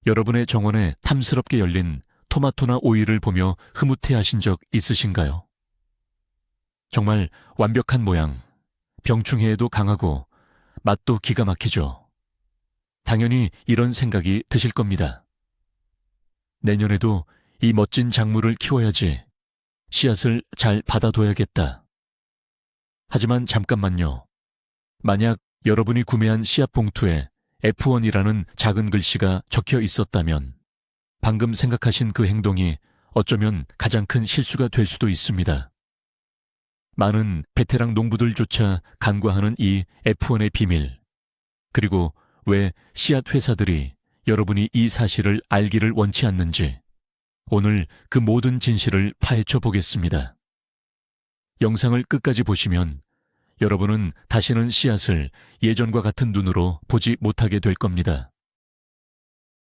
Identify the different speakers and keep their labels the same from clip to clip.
Speaker 1: 여러분의 정원에 탐스럽게 열린 토마토나 오이를 보며 흐뭇해하신 적 있으신가요? 정말 완벽한 모양, 병충해에도 강하고 맛도 기가 막히죠. 당연히 이런 생각이 드실 겁니다. 내년에도 이 멋진 작물을 키워야지, 씨앗을 잘 받아둬야겠다. 하지만 잠깐만요. 만약 여러분이 구매한 씨앗 봉투에 F1이라는 작은 글씨가 적혀 있었다면 방금 생각하신 그 행동이 어쩌면 가장 큰 실수가 될 수도 있습니다. 많은 베테랑 농부들조차 간과하는 이 F1의 비밀, 그리고 왜 씨앗 회사들이 여러분이 이 사실을 알기를 원치 않는지 오늘 그 모든 진실을 파헤쳐 보겠습니다. 영상을 끝까지 보시면 여러분은 다시는 씨앗을 예전과 같은 눈으로 보지 못하게 될 겁니다.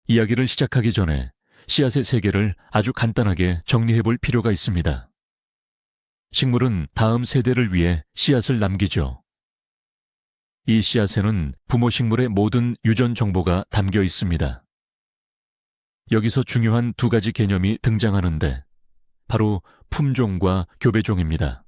Speaker 1: 이야기를 시작하기 전에 씨앗의 세계를 아주 간단하게 정리해 볼 필요가 있습니다. 식물은 다음 세대를 위해 씨앗을 남기죠. 이 씨앗에는 부모 식물의 모든 유전 정보가 담겨 있습니다. 여기서 중요한 두 가지 개념이 등장하는데 바로 품종과 교배종입니다.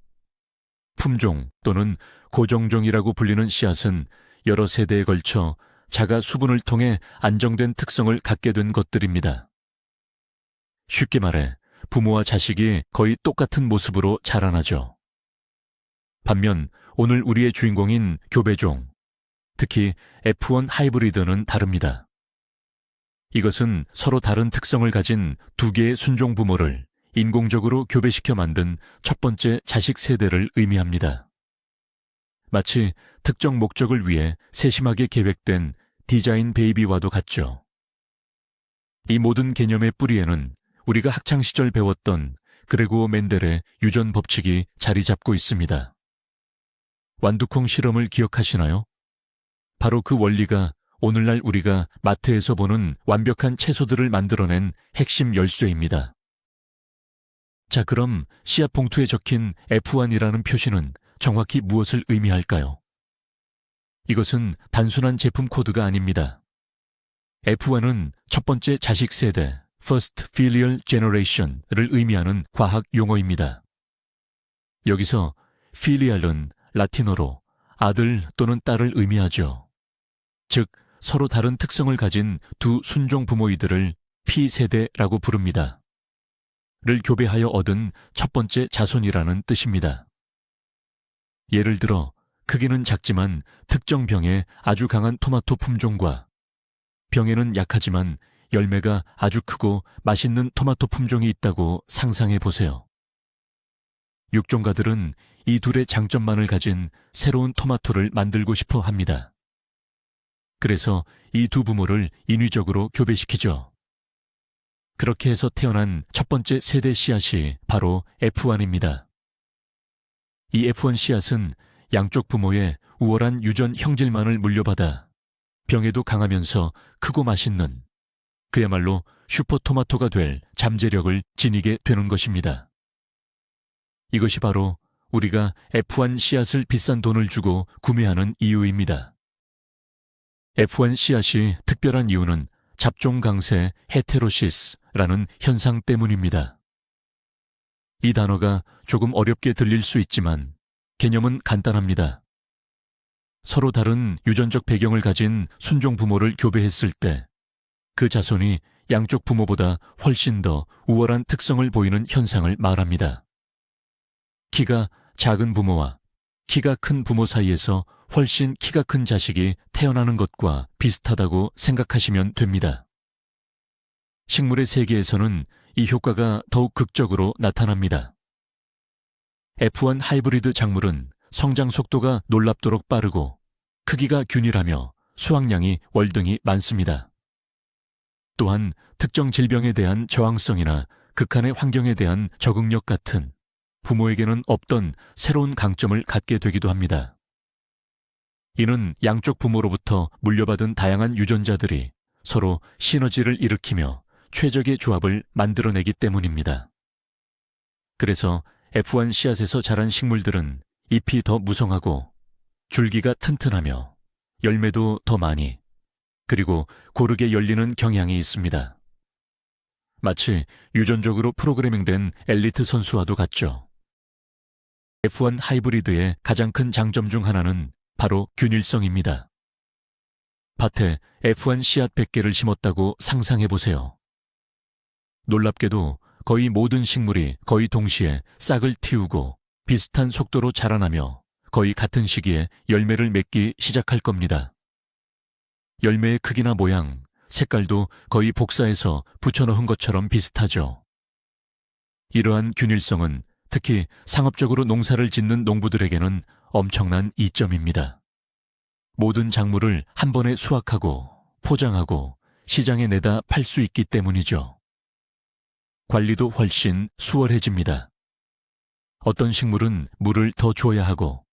Speaker 1: 품종 또는 고정종이라고 불리는 씨앗은 여러 세대에 걸쳐 자가 수분을 통해 안정된 특성을 갖게 된 것들입니다. 쉽게 말해 부모와 자식이 거의 똑같은 모습으로 자라나죠. 반면 오늘 우리의 주인공인 교배종, 특히 F1 하이브리드는 다릅니다. 이것은 서로 다른 특성을 가진 두 개의 순종 부모를 인공적으로 교배시켜 만든 첫 번째 자식 세대를 의미합니다. 마치 특정 목적을 위해 세심하게 계획된 디자인 베이비와도 같죠. 이 모든 개념의 뿌리에는 우리가 학창시절 배웠던 그레고어 멘델의 유전 법칙이 자리 잡고 있습니다. 완두콩 실험을 기억하시나요? 바로 그 원리가 오늘날 우리가 마트에서 보는 완벽한 채소들을 만들어낸 핵심 열쇠입니다. 자, 그럼 씨앗 봉투에 적힌 F1이라는 표시는 정확히 무엇을 의미할까요? 이것은 단순한 제품 코드가 아닙니다. F1은 첫 번째 자식 세대, First Filial Generation을 의미하는 과학 용어입니다. 여기서 filial은 라틴어로 아들 또는 딸을 의미하죠. 즉, 서로 다른 특성을 가진 두 순종 부모이들을 P세대라고 부릅니다. 를 교배하여 얻은 첫 번째 자손이라는 뜻입니다. 예를 들어 크기는 작지만 특정 병에 아주 강한 토마토 품종과 병에는 약하지만 열매가 아주 크고 맛있는 토마토 품종이 있다고 상상해 보세요. 육종가들은 이 둘의 장점만을 가진 새로운 토마토를 만들고 싶어 합니다. 그래서 이 두 부모를 인위적으로 교배시키죠. 그렇게 해서 태어난 첫 번째 세대 씨앗이 바로 F1입니다. 이 F1 씨앗은 양쪽 부모의 우월한 유전 형질만을 물려받아 병에도 강하면서 크고 맛있는, 그야말로 슈퍼토마토가 될 잠재력을 지니게 되는 것입니다. 이것이 바로 우리가 F1 씨앗을 비싼 돈을 주고 구매하는 이유입니다. F1 씨앗이 특별한 이유는 잡종 강세 헤테로시스라는 현상 때문입니다. 이 단어가 조금 어렵게 들릴 수 있지만 개념은 간단합니다. 서로 다른 유전적 배경을 가진 순종 부모를 교배했을 때 그 자손이 양쪽 부모보다 훨씬 더 우월한 특성을 보이는 현상을 말합니다. 키가 작은 부모와 키가 큰 부모 사이에서 훨씬 키가 큰 자식이 태어나는 것과 비슷하다고 생각하시면 됩니다. 식물의 세계에서는 이 효과가 더욱 극적으로 나타납니다. F1 하이브리드 작물은 성장 속도가 놀랍도록 빠르고 크기가 균일하며 수확량이 월등히 많습니다. 또한 특정 질병에 대한 저항성이나 극한의 환경에 대한 적응력 같은 부모에게는 없던 새로운 강점을 갖게 되기도 합니다. 이는 양쪽 부모로부터 물려받은 다양한 유전자들이 서로 시너지를 일으키며 최적의 조합을 만들어내기 때문입니다. 그래서 F1 씨앗에서 자란 식물들은 잎이 더 무성하고 줄기가 튼튼하며 열매도 더 많이, 그리고 고르게 열리는 경향이 있습니다. 마치 유전적으로 프로그래밍된 엘리트 선수와도 같죠. F1 하이브리드의 가장 큰 장점 중 하나는 바로 균일성입니다. 밭에 F1 씨앗 100개를 심었다고 상상해보세요. 놀랍게도 거의 모든 식물이 거의 동시에 싹을 틔우고 비슷한 속도로 자라나며 거의 같은 시기에 열매를 맺기 시작할 겁니다. 열매의 크기나 모양, 색깔도 거의 복사해서 붙여넣은 것처럼 비슷하죠. 이러한 균일성은 특히 상업적으로 농사를 짓는 농부들에게는 엄청난 이점입니다. 모든 작물을 한 번에 수확하고 포장하고 시장에 내다 팔 수 있기 때문이죠. 관리도 훨씬 수월해집니다. 어떤 식물은 물을 더 줘야 하고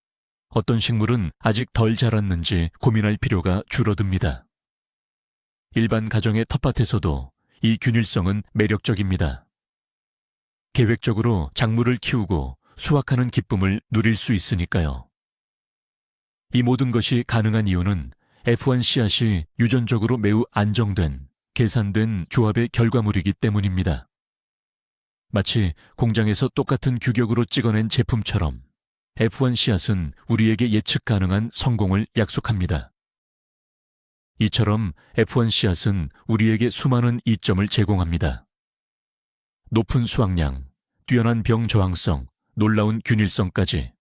Speaker 1: 어떤 식물은 아직 덜 자랐는지 고민할 필요가 줄어듭니다. 일반 가정의 텃밭에서도 이 균일성은 매력적입니다. 계획적으로 작물을 키우고 수확하는 기쁨을 누릴 수 있으니까요. 이 모든 것이 가능한 이유는 F1 씨앗이 유전적으로 매우 안정된, 계산된 조합의 결과물이기 때문입니다. 마치 공장에서 똑같은 규격으로 찍어낸 제품처럼 F1 씨앗은 우리에게 예측 가능한 성공을 약속합니다. 이처럼 F1 씨앗은 우리에게 수많은 이점을 제공합니다. 높은 수확량, 뛰어난 병 저항성, 놀라운 균일성까지.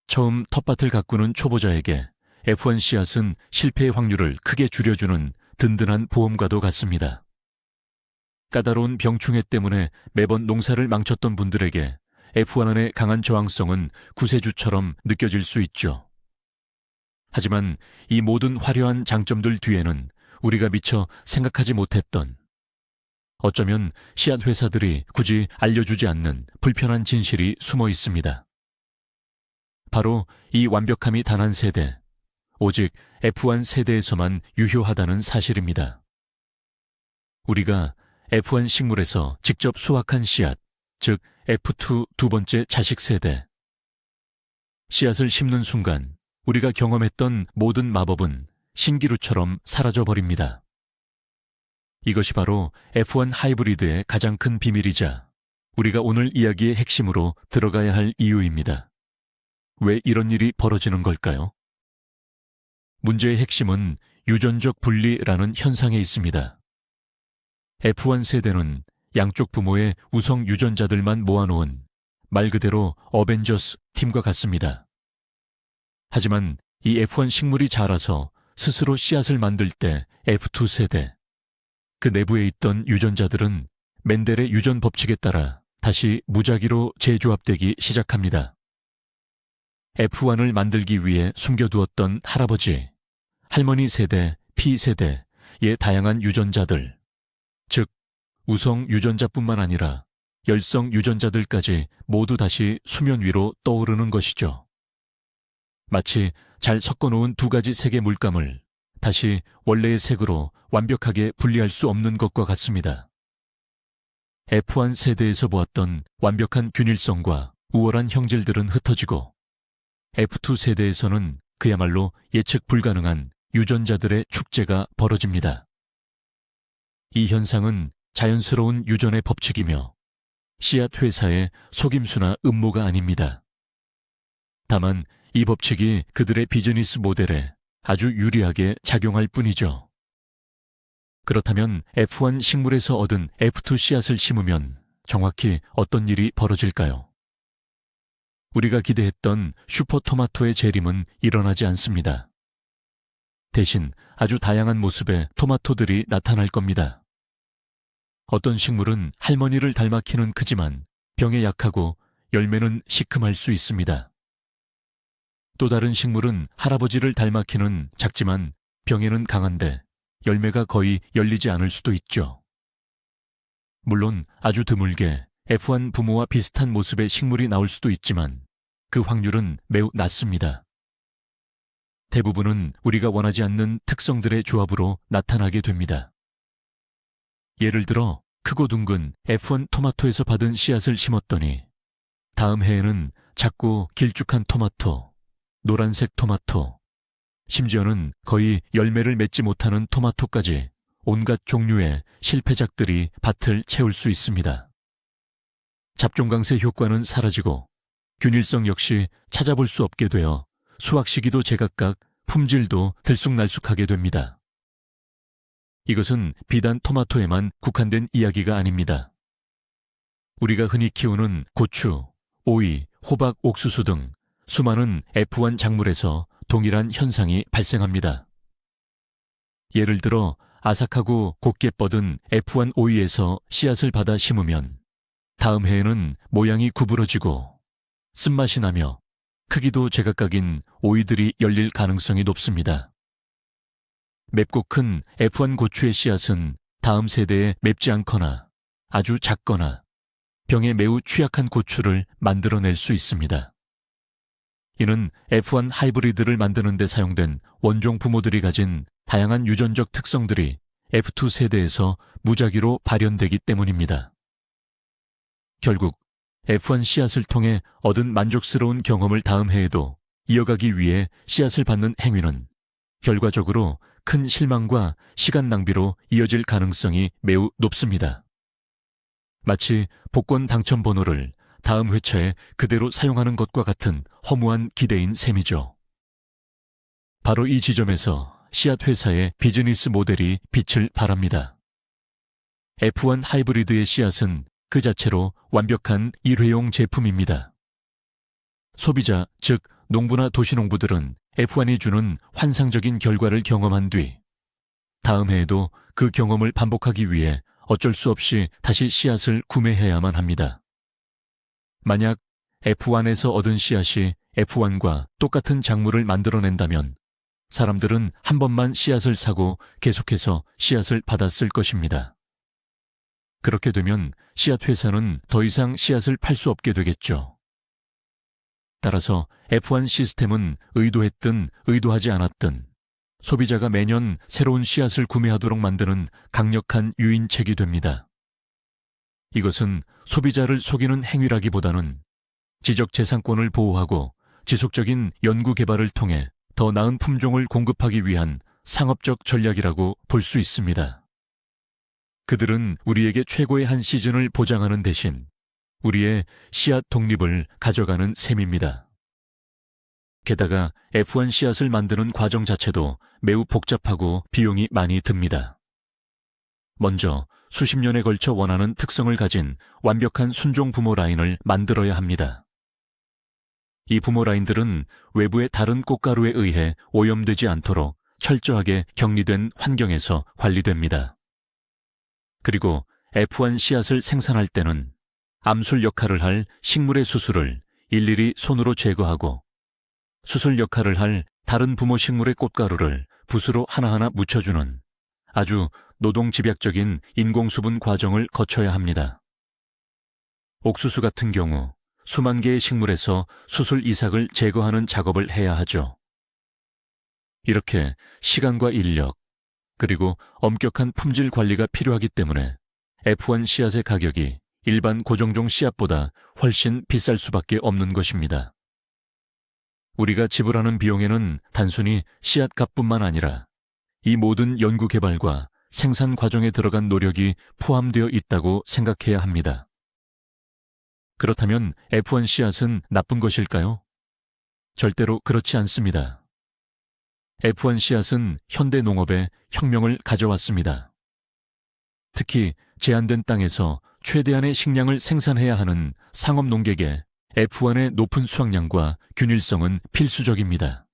Speaker 1: 처음 텃밭을 가꾸는 초보자에게 F1 씨앗은 실패의 확률을 크게 줄여주는 든든한 보험과도 같습니다. 까다로운 병충해 때문에 매번 농사를 망쳤던 분들에게 F1의 강한 저항성은 구세주처럼 느껴질 수 있죠. 하지만 이 모든 화려한 장점들 뒤에는 우리가 미처 생각하지 못했던, 어쩌면 씨앗 회사들이 굳이 알려주지 않는 불편한 진실이 숨어 있습니다. 바로 이 완벽함이 단 한 세대, 오직 F1 세대에서만 유효하다는 사실입니다. 우리가 F1 식물에서 직접 수확한 씨앗, 즉 F2 두 번째 자식 세대. 씨앗을 심는 순간 우리가 경험했던 모든 마법은 신기루처럼 사라져버립니다. 이것이 바로 F1 하이브리드의 가장 큰 비밀이자 우리가 오늘 이야기의 핵심으로 들어가야 할 이유입니다. 왜 이런 일이 벌어지는 걸까요? 문제의 핵심은 유전적 분리라는 현상에 있습니다. F1 세대는 양쪽 부모의 우성 유전자들만 모아놓은 말 그대로 어벤져스 팀과 같습니다. 하지만 이 F1 식물이 자라서 스스로 씨앗을 만들 때 F2 세대, 그 내부에 있던 유전자들은 멘델의 유전 법칙에 따라 다시 무작위로 재조합되기 시작합니다. F1을 만들기 위해 숨겨두었던 할아버지, 할머니 세대, P세대의 다양한 유전자들, 즉 우성 유전자뿐만 아니라 열성 유전자들까지 모두 다시 수면 위로 떠오르는 것이죠. 마치 잘 섞어놓은 두 가지 색의 물감을 다시 원래의 색으로 완벽하게 분리할 수 없는 것과 같습니다. F1 세대에서 보았던 완벽한 균일성과 우월한 형질들은 흩어지고 F2 세대에서는 그야말로 예측 불가능한 유전자들의 축제가 벌어집니다. 이 현상은 자연스러운 유전의 법칙이며 씨앗 회사의 속임수나 음모가 아닙니다. 다만 이 법칙이 그들의 비즈니스 모델에 아주 유리하게 작용할 뿐이죠. 그렇다면 F1 식물에서 얻은 F2 씨앗을 심으면 정확히 어떤 일이 벌어질까요? 우리가 기대했던 슈퍼토마토의 재림은 일어나지 않습니다. 대신 아주 다양한 모습의 토마토들이 나타날 겁니다. 어떤 식물은 할머니를 닮아 키는 크지만 병에 약하고 열매는 시큼할 수 있습니다. 또 다른 식물은 할아버지를 닮아 키는 작지만 병에는 강한데 열매가 거의 열리지 않을 수도 있죠. 물론 아주 드물게 F1 부모와 비슷한 모습의 식물이 나올 수도 있지만 그 확률은 매우 낮습니다. 대부분은 우리가 원하지 않는 특성들의 조합으로 나타나게 됩니다. 예를 들어 크고 둥근 F1 토마토에서 받은 씨앗을 심었더니 다음 해에는 작고 길쭉한 토마토, 노란색 토마토, 심지어는 거의 열매를 맺지 못하는 토마토까지 온갖 종류의 실패작들이 밭을 채울 수 있습니다. 잡종강세 효과는 사라지고 균일성 역시 찾아볼 수 없게 되어 수확 시기도 제각각, 품질도 들쑥날쑥하게 됩니다. 이것은 비단 토마토에만 국한된 이야기가 아닙니다. 우리가 흔히 키우는 고추, 오이, 호박, 옥수수 등 수많은 F1 작물에서 동일한 현상이 발생합니다. 예를 들어 아삭하고 곱게 뻗은 F1 오이에서 씨앗을 받아 심으면 다음 해에는 모양이 구부러지고 쓴맛이 나며 크기도 제각각인 오이들이 열릴 가능성이 높습니다. 맵고 큰 F1 고추의 씨앗은 다음 세대에 맵지 않거나 아주 작거나 병에 매우 취약한 고추를 만들어낼 수 있습니다. 이는 F1 하이브리드를 만드는 데 사용된 원종 부모들이 가진 다양한 유전적 특성들이 F2 세대에서 무작위로 발현되기 때문입니다. 결국 F1 씨앗을 통해 얻은 만족스러운 경험을 다음 해에도 이어가기 위해 씨앗을 받는 행위는 결과적으로 큰 실망과 시간 낭비로 이어질 가능성이 매우 높습니다. 마치 복권 당첨 번호를 다음 회차에 그대로 사용하는 것과 같은 허무한 기대인 셈이죠. 바로 이 지점에서 씨앗 회사의 비즈니스 모델이 빛을 발합니다. F1 하이브리드의 씨앗은 그 자체로 완벽한 일회용 제품입니다. 소비자, 즉 농부나 도시농부들은 F1이 주는 환상적인 결과를 경험한 뒤 다음 해에도 그 경험을 반복하기 위해 어쩔 수 없이 다시 씨앗을 구매해야만 합니다. 만약 F1에서 얻은 씨앗이 F1과 똑같은 작물을 만들어낸다면 사람들은 한 번만 씨앗을 사고 계속해서 씨앗을 받았을 것입니다. 그렇게 되면 씨앗 회사는 더 이상 씨앗을 팔 수 없게 되겠죠. 따라서 F1 시스템은 의도했든 의도하지 않았든 소비자가 매년 새로운 씨앗을 구매하도록 만드는 강력한 유인책이 됩니다. 이것은 소비자를 속이는 행위라기보다는 지적재산권을 보호하고 지속적인 연구개발을 통해 더 나은 품종을 공급하기 위한 상업적 전략이라고 볼 수 있습니다. 그들은 우리에게 최고의 한 시즌을 보장하는 대신 우리의 씨앗 독립을 가져가는 셈입니다. 게다가 F1 씨앗을 만드는 과정 자체도 매우 복잡하고 비용이 많이 듭니다. 먼저 수십 년에 걸쳐 원하는 특성을 가진 완벽한 순종 부모 라인을 만들어야 합니다. 이 부모 라인들은 외부의 다른 꽃가루에 의해 오염되지 않도록 철저하게 격리된 환경에서 관리됩니다. 그리고 F1 씨앗을 생산할 때는 암술 역할을 할 식물의 수술을 일일이 손으로 제거하고 수술 역할을 할 다른 부모 식물의 꽃가루를 붓으로 하나하나 묻혀주는 아주 노동집약적인 인공수분 과정을 거쳐야 합니다. 옥수수 같은 경우 수만 개의 식물에서 수술 이삭을 제거하는 작업을 해야 하죠. 이렇게 시간과 인력, 그리고 엄격한 품질 관리가 필요하기 때문에 F1 씨앗의 가격이 일반 고종종 씨앗보다 훨씬 비쌀 수밖에 없는 것입니다. 우리가 지불하는 비용에는 단순히 씨앗값뿐만 아니라 이 모든 연구개발과 생산 과정에 들어간 노력이 포함되어 있다고 생각해야 합니다. 그렇다면 F1 씨앗은 나쁜 것일까요? 절대로 그렇지 않습니다. F1 씨앗은 현대 농업에 혁명을 가져왔습니다. 특히 제한된 땅에서 최대한의 식량을 생산해야 하는 상업 농객에 F1의 높은 수확량과 균일성은 필수적입니다.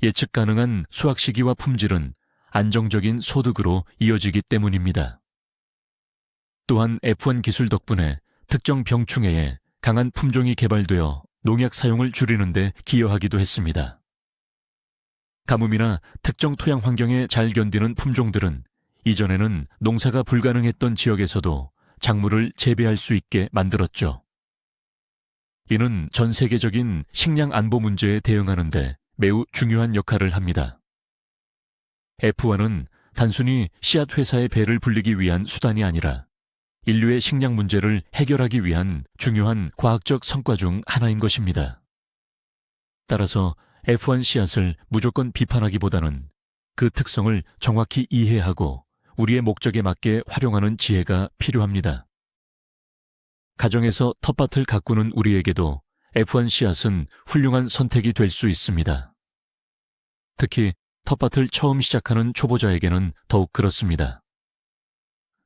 Speaker 1: 예측 가능한 수확 시기와 품질은 안정적인 소득으로 이어지기 때문입니다. 또한 F1 기술 덕분에 특정 병충해에 강한 품종이 개발되어 농약 사용을 줄이는 데 기여하기도 했습니다. 가뭄이나 특정 토양 환경에 잘 견디는 품종들은 이전에는 농사가 불가능했던 지역에서도 작물을 재배할 수 있게 만들었죠. 이는 전 세계적인 식량 안보 문제에 대응하는 데 매우 중요한 역할을 합니다. F1은 단순히 씨앗 회사의 배를 불리기 위한 수단이 아니라 인류의 식량 문제를 해결하기 위한 중요한 과학적 성과 중 하나인 것입니다. 따라서 F1 씨앗을 무조건 비판하기보다는 그 특성을 정확히 이해하고 우리의 목적에 맞게 활용하는 지혜가 필요합니다. 가정에서 텃밭을 가꾸는 우리에게도 F1 씨앗은 훌륭한 선택이 될 수 있습니다. 특히 텃밭을 처음 시작하는 초보자에게는 더욱 그렇습니다.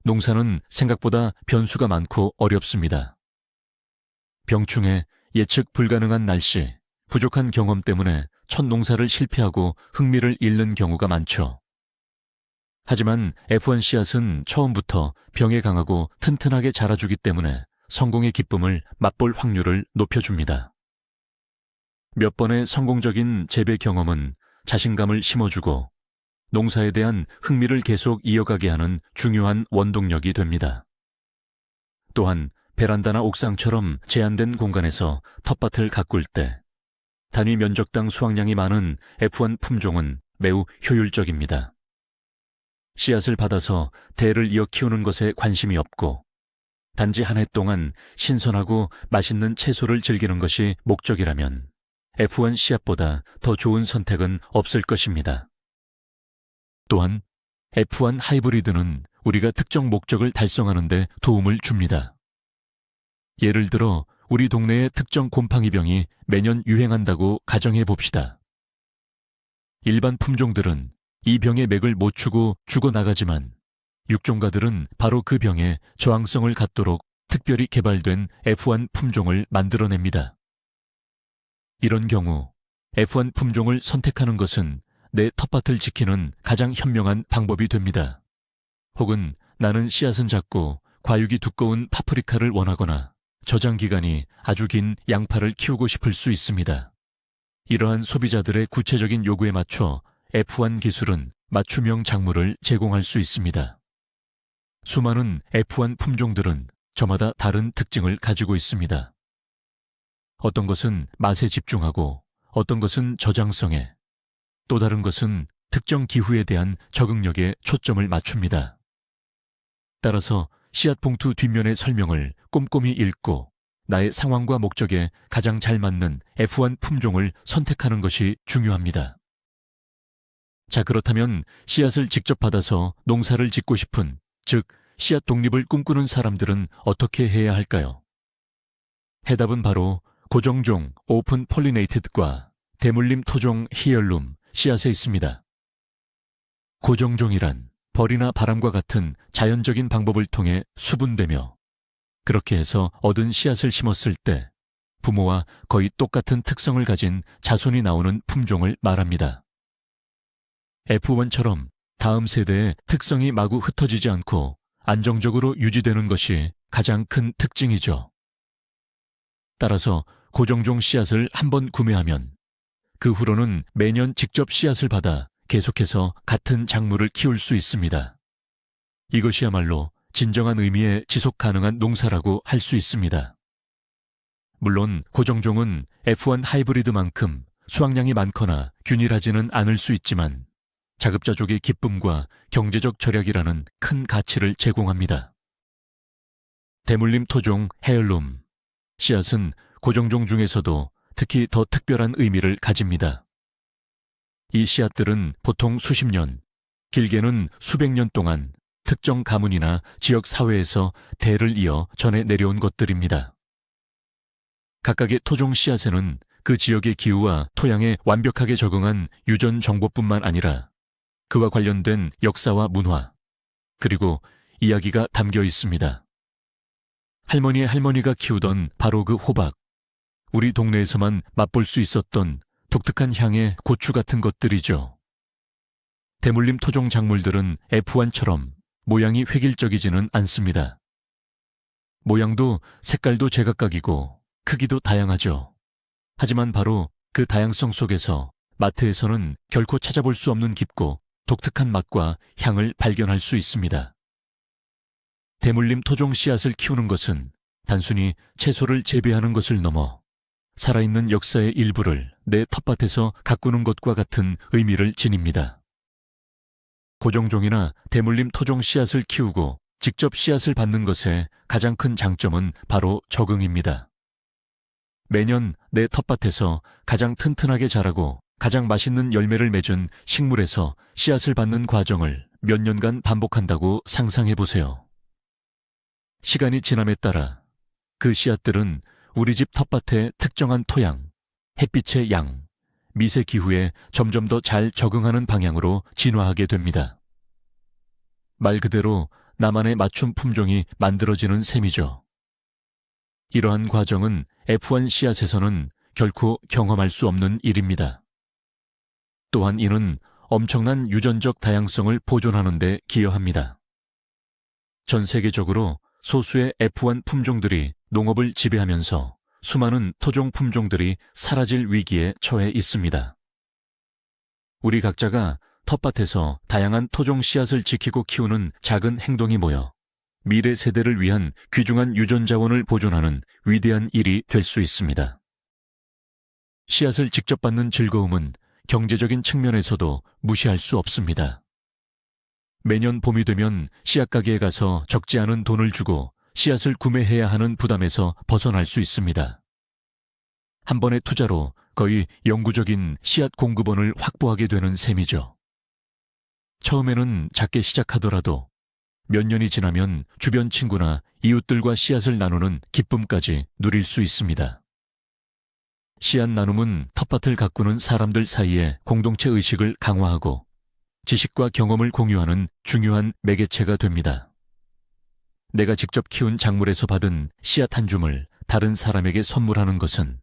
Speaker 1: 농사는 생각보다 변수가 많고 어렵습니다. 병충해, 예측 불가능한 날씨, 부족한 경험 때문에 첫 농사를 실패하고 흥미를 잃는 경우가 많죠. 하지만 F1 씨앗은 처음부터 병에 강하고 튼튼하게 자라주기 때문에 성공의 기쁨을 맛볼 확률을 높여줍니다. 몇 번의 성공적인 재배 경험은 자신감을 심어주고 농사에 대한 흥미를 계속 이어가게 하는 중요한 원동력이 됩니다. 또한 베란다나 옥상처럼 제한된 공간에서 텃밭을 가꿀 때 단위 면적당 수확량이 많은 F1 품종은 매우 효율적입니다. 씨앗을 받아서 대를 이어 키우는 것에 관심이 없고 단지 한 해 동안 신선하고 맛있는 채소를 즐기는 것이 목적이라면 F1 씨앗보다 더 좋은 선택은 없을 것입니다. 또한 F1 하이브리드는 우리가 특정 목적을 달성하는 데 도움을 줍니다. 예를 들어 우리 동네의 특정 곰팡이병이 매년 유행한다고 가정해 봅시다. 일반 품종들은 이 병의 맥을 못 추고 죽어나가지만 육종가들은 바로 그 병에 저항성을 갖도록 특별히 개발된 F1 품종을 만들어냅니다. 이런 경우 F1 품종을 선택하는 것은 내 텃밭을 지키는 가장 현명한 방법이 됩니다. 혹은 나는 씨앗은 작고 과육이 두꺼운 파프리카를 원하거나 저장 기간이 아주 긴 양파를 키우고 싶을 수 있습니다. 이러한 소비자들의 구체적인 요구에 맞춰 F1 기술은 맞춤형 작물을 제공할 수 있습니다. 수많은 F1 품종들은 저마다 다른 특징을 가지고 있습니다. 어떤 것은 맛에 집중하고 어떤 것은 저장성에, 또 다른 것은 특정 기후에 대한 적응력에 초점을 맞춥니다. 따라서 씨앗 봉투 뒷면의 설명을 꼼꼼히 읽고 나의 상황과 목적에 가장 잘 맞는 F1 품종을 선택하는 것이 중요합니다. 자, 그렇다면 씨앗을 직접 받아서 농사를 짓고 싶은, 즉 씨앗 독립을 꿈꾸는 사람들은 어떻게 해야 할까요? 해답은 바로 고정종 오픈 폴리네이티드과 대물림 토종 히얼룸 씨앗에 있습니다. 고정종이란 벌이나 바람과 같은 자연적인 방법을 통해 수분되며 그렇게 해서 얻은 씨앗을 심었을 때 부모와 거의 똑같은 특성을 가진 자손이 나오는 품종을 말합니다. F1처럼 다음 세대의 특성이 마구 흩어지지 않고 안정적으로 유지되는 것이 가장 큰 특징이죠. 따라서 고정종 씨앗을 한번 구매하면 그 후로는 매년 직접 씨앗을 받아 계속해서 같은 작물을 키울 수 있습니다. 이것이야말로 진정한 의미의 지속 가능한 농사라고 할 수 있습니다. 물론 고정종은 F1 하이브리드만큼 수확량이 많거나 균일하지는 않을 수 있지만 자급자족의 기쁨과 경제적 절약이라는 큰 가치를 제공합니다. 대물림 토종 헤얼룸 씨앗은 고정종 중에서도 특히 더 특별한 의미를 가집니다. 이 씨앗들은 보통 수십 년, 길게는 수백 년 동안 특정 가문이나 지역 사회에서 대를 이어 전해 내려온 것들입니다. 각각의 토종 씨앗에는 그 지역의 기후와 토양에 완벽하게 적응한 유전 정보뿐만 아니라 그와 관련된 역사와 문화, 그리고 이야기가 담겨 있습니다. 할머니의 할머니가 키우던 바로 그 호박, 우리 동네에서만 맛볼 수 있었던 독특한 향의 고추 같은 것들이죠. 대물림 토종 작물들은 F1처럼 모양이 획일적이지는 않습니다. 모양도 색깔도 제각각이고 크기도 다양하죠. 하지만 바로 그 다양성 속에서 마트에서는 결코 찾아볼 수 없는 깊고 독특한 맛과 향을 발견할 수 있습니다. 대물림 토종 씨앗을 키우는 것은 단순히 채소를 재배하는 것을 넘어 살아있는 역사의 일부를 내 텃밭에서 가꾸는 것과 같은 의미를 지닙니다. 고정종이나 대물림 토종 씨앗을 키우고 직접 씨앗을 받는 것의 가장 큰 장점은 바로 적응입니다. 매년 내 텃밭에서 가장 튼튼하게 자라고 가장 맛있는 열매를 맺은 식물에서 씨앗을 받는 과정을 몇 년간 반복한다고 상상해 보세요. 시간이 지남에 따라 그 씨앗들은 우리 집 텃밭의 특정한 토양, 햇빛의 양, 미세 기후에 점점 더 잘 적응하는 방향으로 진화하게 됩니다. 말 그대로 나만의 맞춤 품종이 만들어지는 셈이죠. 이러한 과정은 F1 씨앗에서는 결코 경험할 수 없는 일입니다. 또한 이는 엄청난 유전적 다양성을 보존하는 데 기여합니다. 전 세계적으로 소수의 F1 품종들이 농업을 지배하면서 수많은 토종 품종들이 사라질 위기에 처해 있습니다. 우리 각자가 텃밭에서 다양한 토종 씨앗을 지키고 키우는 작은 행동이 모여 미래 세대를 위한 귀중한 유전자원을 보존하는 위대한 일이 될 수 있습니다. 씨앗을 직접 받는 즐거움은 경제적인 측면에서도 무시할 수 없습니다. 매년 봄이 되면 씨앗 가게에 가서 적지 않은 돈을 주고 씨앗을 구매해야 하는 부담에서 벗어날 수 있습니다. 한 번의 투자로 거의 영구적인 씨앗 공급원을 확보하게 되는 셈이죠. 처음에는 작게 시작하더라도 몇 년이 지나면 주변 친구나 이웃들과 씨앗을 나누는 기쁨까지 누릴 수 있습니다. 씨앗 나눔은 텃밭을 가꾸는 사람들 사이에 공동체 의식을 강화하고 지식과 경험을 공유하는 중요한 매개체가 됩니다. 내가 직접 키운 작물에서 받은 씨앗 한 줌을 다른 사람에게 선물하는 것은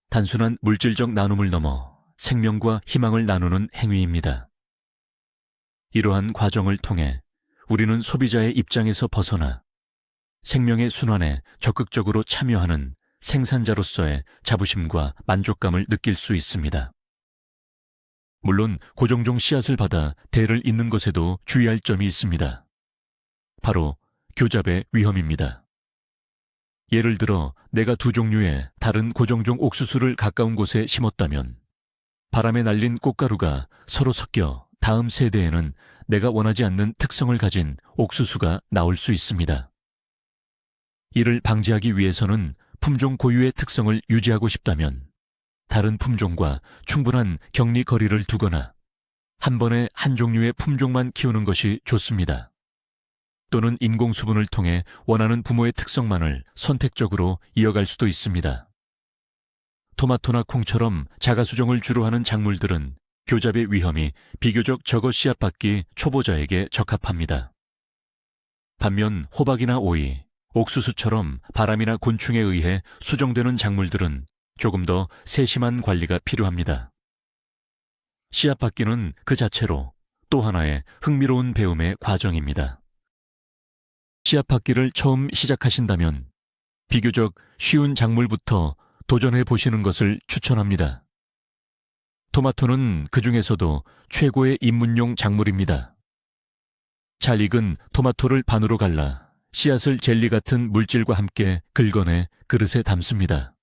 Speaker 1: 단순한 물질적 나눔을 넘어 생명과 희망을 나누는 행위입니다. 이러한 과정을 통해 우리는 소비자의 입장에서 벗어나 생명의 순환에 적극적으로 참여하는 생산자로서의 자부심과 만족감을 느낄 수 있습니다. 물론 고종종 씨앗을 받아 대를 잇는 것에도 주의할 점이 있습니다. 바로 교잡의 위험입니다. 예를 들어 내가 두 종류의 다른 고종종 옥수수를 가까운 곳에 심었다면 바람에 날린 꽃가루가 서로 섞여 다음 세대에는 내가 원하지 않는 특성을 가진 옥수수가 나올 수 있습니다. 이를 방지하기 위해서는 품종 고유의 특성을 유지하고 싶다면 다른 품종과 충분한 격리 거리를 두거나 한 번에 한 종류의 품종만 키우는 것이 좋습니다. 또는 인공수분을 통해 원하는 부모의 특성만을 선택적으로 이어갈 수도 있습니다. 토마토나 콩처럼 자가수종을 주로 하는 작물들은 교잡의 위험이 비교적 적어 씨앗받기 초보자에게 적합합니다. 반면 호박이나 오이, 옥수수처럼 바람이나 곤충에 의해 수정되는 작물들은 조금 더 세심한 관리가 필요합니다. 씨앗받기는 그 자체로 또 하나의 흥미로운 배움의 과정입니다. 씨앗받기를 처음 시작하신다면 비교적 쉬운 작물부터 도전해 보시는 것을 추천합니다. 토마토는 그 중에서도 최고의 입문용 작물입니다. 잘 익은 토마토를 반으로 갈라 씨앗을 젤리 같은 물질과 함께 긁어내 그릇에 담습니다.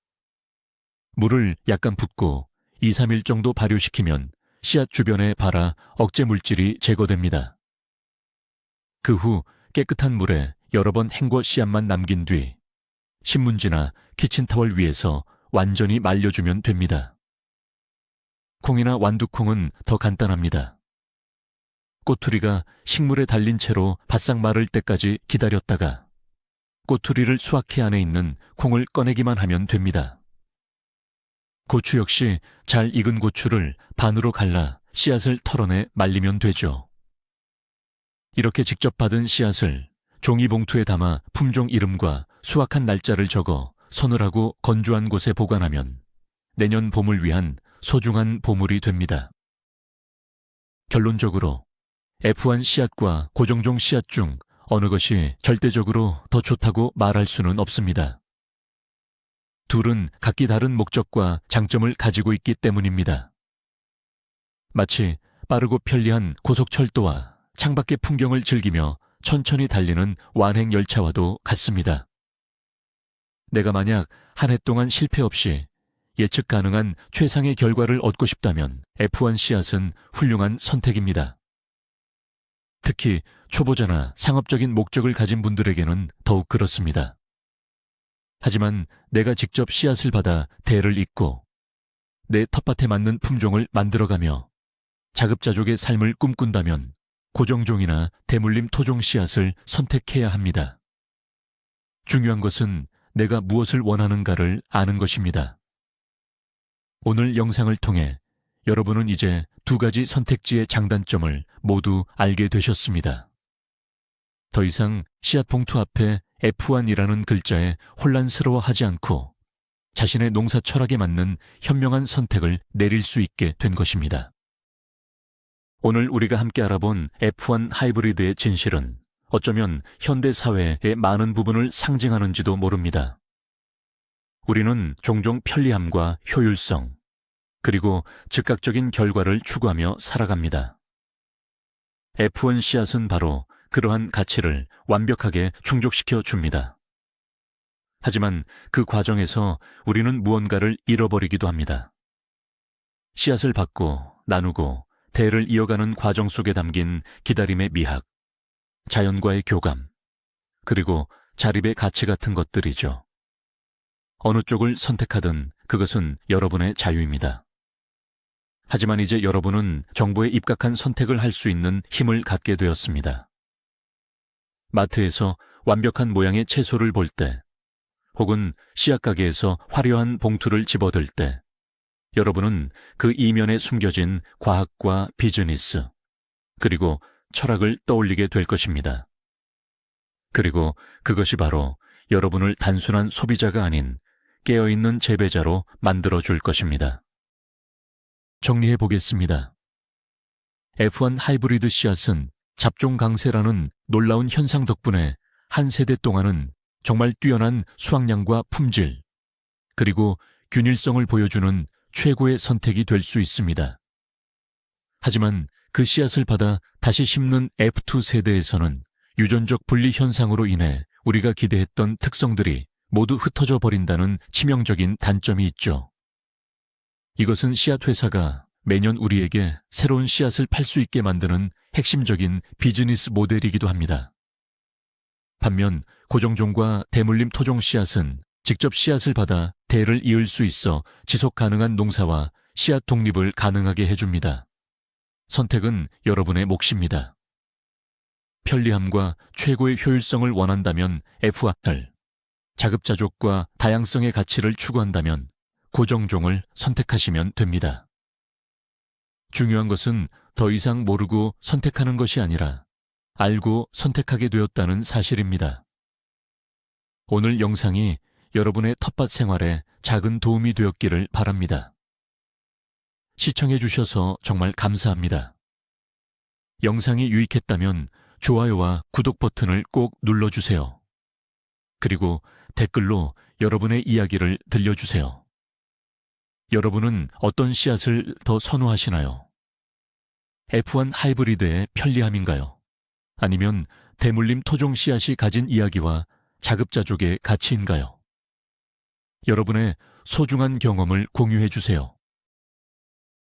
Speaker 1: 물을 약간 붓고 2, 3일 정도 발효시키면 씨앗 주변에 발아 억제 물질이 제거됩니다. 그 후 깨끗한 물에 여러 번 헹궈 씨앗만 남긴 뒤 신문지나 키친타월 위에서 완전히 말려주면 됩니다. 콩이나 완두콩은 더 간단합니다. 꼬투리가 식물에 달린 채로 바싹 마를 때까지 기다렸다가 꼬투리를 수확해 안에 있는 콩을 꺼내기만 하면 됩니다. 고추 역시 잘 익은 고추를 반으로 갈라 씨앗을 털어내 말리면 되죠. 이렇게 직접 받은 씨앗을 종이봉투에 담아 품종 이름과 수확한 날짜를 적어 서늘하고 건조한 곳에 보관하면 내년 봄을 위한 소중한 보물이 됩니다. 결론적으로 F1 씨앗과 고종종 씨앗 중 어느 것이 절대적으로 더 좋다고 말할 수는 없습니다. 둘은 각기 다른 목적과 장점을 가지고 있기 때문입니다. 마치 빠르고 편리한 고속철도와 창밖의 풍경을 즐기며 천천히 달리는 완행 열차와도 같습니다. 내가 만약 한 해 동안 실패 없이 예측 가능한 최상의 결과를 얻고 싶다면 F1 씨앗은 훌륭한 선택입니다. 특히 초보자나 상업적인 목적을 가진 분들에게는 더욱 그렇습니다. 하지만 내가 직접 씨앗을 받아 대를 잇고 내 텃밭에 맞는 품종을 만들어가며 자급자족의 삶을 꿈꾼다면 고정종이나 대물림 토종 씨앗을 선택해야 합니다. 중요한 것은 내가 무엇을 원하는가를 아는 것입니다. 오늘 영상을 통해 여러분은 이제 두 가지 선택지의 장단점을 모두 알게 되셨습니다. 더 이상 씨앗 봉투 앞에 F1이라는 글자에 혼란스러워하지 않고 자신의 농사 철학에 맞는 현명한 선택을 내릴 수 있게 된 것입니다. 오늘 우리가 함께 알아본 F1 하이브리드의 진실은 어쩌면 현대 사회의 많은 부분을 상징하는지도 모릅니다. 우리는 종종 편리함과 효율성, 그리고 즉각적인 결과를 추구하며 살아갑니다. F1 씨앗은 바로 그러한 가치를 완벽하게 충족시켜 줍니다. 하지만 그 과정에서 우리는 무언가를 잃어버리기도 합니다. 씨앗을 받고 나누고 대를 이어가는 과정 속에 담긴 기다림의 미학, 자연과의 교감, 그리고 자립의 가치 같은 것들이죠. 어느 쪽을 선택하든 그것은 여러분의 자유입니다. 하지만 이제 여러분은 정보에 입각한 선택을 할 수 있는 힘을 갖게 되었습니다. 마트에서 완벽한 모양의 채소를 볼 때, 혹은 씨앗 가게에서 화려한 봉투를 집어들 때, 여러분은 그 이면에 숨겨진 과학과 비즈니스, 그리고 철학을 떠올리게 될 것입니다. 그리고 그것이 바로 여러분을 단순한 소비자가 아닌 깨어있는 재배자로 만들어줄 것입니다. 정리해 보겠습니다. F1 하이브리드 씨앗은 잡종 강세라는 놀라운 현상 덕분에 한 세대 동안은 정말 뛰어난 수확량과 품질, 그리고 균일성을 보여주는 최고의 선택이 될 수 있습니다. 하지만 그 씨앗을 받아 다시 심는 F2 세대에서는 유전적 분리 현상으로 인해 우리가 기대했던 특성들이 모두 흩어져 버린다는 치명적인 단점이 있죠. 이것은 씨앗 회사가 매년 우리에게 새로운 씨앗을 팔 수 있게 만드는 핵심적인 비즈니스 모델이기도 합니다. 반면 고정종과 대물림 토종 씨앗은 직접 씨앗을 받아 대를 이을 수 있어 지속 가능한 농사와 씨앗 독립을 가능하게 해줍니다. 선택은 여러분의 몫입니다. 편리함과 최고의 효율성을 원한다면 F1을, 자급자족과 다양성의 가치를 추구한다면 고정종을 선택하시면 됩니다. 중요한 것은 더 이상 모르고 선택하는 것이 아니라 알고 선택하게 되었다는 사실입니다. 오늘 영상이 여러분의 텃밭 생활에 작은 도움이 되었기를 바랍니다. 시청해 주셔서 정말 감사합니다. 영상이 유익했다면 좋아요와 구독 버튼을 꼭 눌러주세요. 그리고 댓글로 여러분의 이야기를 들려주세요. 여러분은 어떤 씨앗을 더 선호하시나요? F1 하이브리드의 편리함인가요? 아니면 대물림 토종 씨앗이 가진 이야기와 자급자족의 가치인가요? 여러분의 소중한 경험을 공유해 주세요.